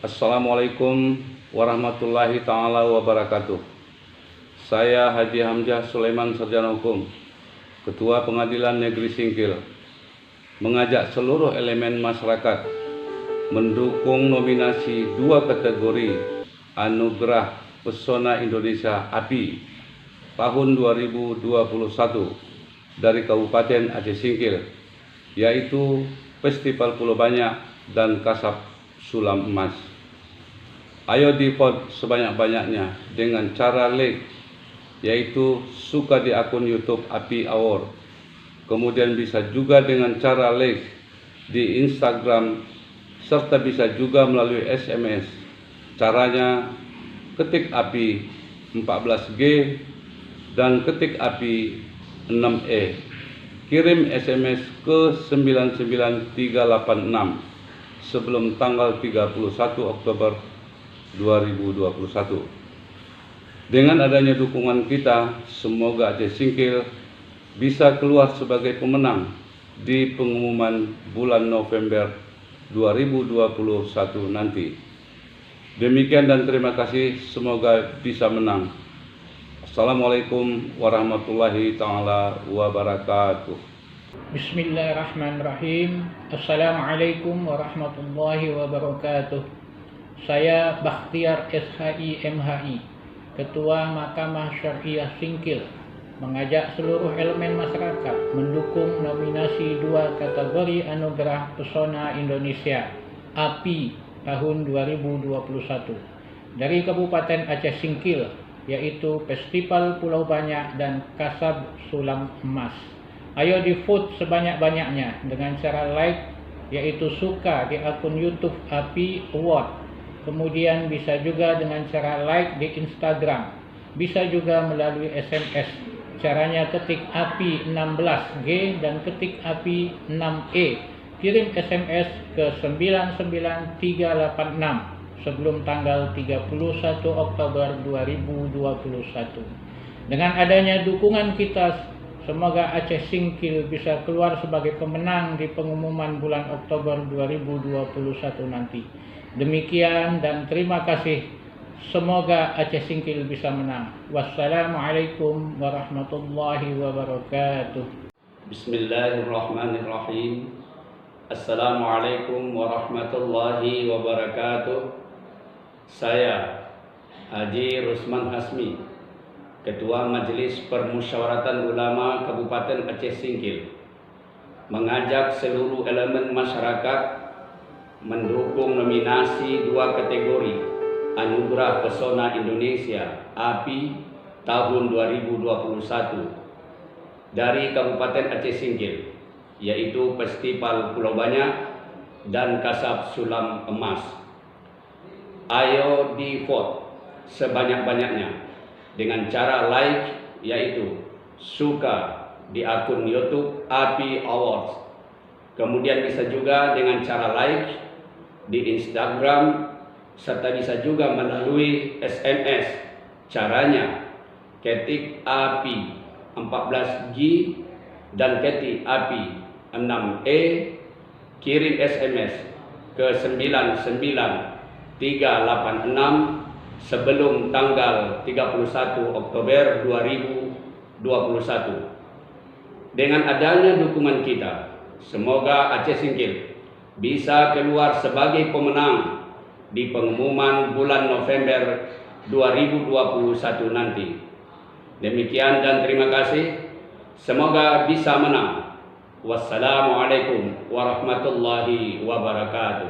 Assalamualaikum warahmatullahi ta'ala wabarakatuh. Saya Haji Hamzah Sulaiman Sarjana Hukum, Ketua Pengadilan Negeri Singkil, mengajak seluruh elemen masyarakat mendukung nominasi 2 kategori Anugerah Pesona Indonesia API tahun 2021 dari Kabupaten Aceh Singkil, yaitu Festival Pulau Banyak dan Kasab Sulam Emas. Ayo di vote sebanyak-banyaknya dengan cara like, yaitu suka di akun YouTube API Award. Kemudian bisa juga dengan cara like di Instagram, serta bisa juga melalui SMS. Caranya ketik API 14G dan ketik API 6E. Kirim SMS ke 99386 sebelum tanggal 31 Oktober 2021. Dengan adanya dukungan kita, semoga Aceh Singkil bisa keluar sebagai pemenang di pengumuman bulan November 2021 nanti. Demikian dan terima kasih, semoga bisa menang. Assalamualaikum warahmatullahi ta'ala wabarakatuh. Bismillahirrahmanirrahim. Assalamualaikum warahmatullahi wabarakatuh. Saya Bakhtiar SHI MHI, Ketua Mahkamah Syariah Singkil, mengajak seluruh elemen masyarakat mendukung nominasi 2 kategori Anugerah Pesona Indonesia API tahun 2021 dari Kabupaten Aceh Singkil, yaitu Festival Pulau Banyak dan Kasab Sulam Emas. Ayo di vote sebanyak-banyaknya dengan cara like, yaitu suka di akun YouTube API Award. Kemudian bisa juga dengan cara like di Instagram. Bisa juga melalui SMS. Caranya ketik API 16G dan ketik API 6E. Kirim SMS ke 99386 sebelum tanggal 31 Oktober 2021. Dengan adanya dukungan kita, semoga Aceh Singkil bisa keluar sebagai pemenang di pengumuman bulan Oktober 2021 nanti. Demikian dan terima kasih. Semoga Aceh Singkil bisa menang. Wassalamualaikum warahmatullahi wabarakatuh. Bismillahirrahmanirrahim. Assalamualaikum warahmatullahi wabarakatuh. Saya Haji Rusman Hasmi, Ketua Majelis Permusyawaratan Ulama Kabupaten Aceh Singkil, mengajak seluruh elemen masyarakat mendukung nominasi 2 kategori Anugerah Pesona Indonesia API tahun 2021 dari Kabupaten Aceh Singkil, yaitu Festival Pulau Banyak dan Kasab Sulam Emas. Ayo di vote sebanyak-banyaknya dengan cara like, yaitu suka di akun YouTube API Awards. Kemudian bisa juga dengan cara like di Instagram, serta bisa juga melalui SMS. Caranya ketik API 14G dan ketik API 6E. Kirim SMS ke 99386 sebelum tanggal 31 Oktober 2021. Dengan adanya dukungan kita, semoga Aceh Singkil bisa keluar sebagai pemenang di pengumuman bulan November 2021 nanti. Demikian dan terima kasih. Semoga bisa menang. Wassalamualaikum warahmatullahi wabarakatuh.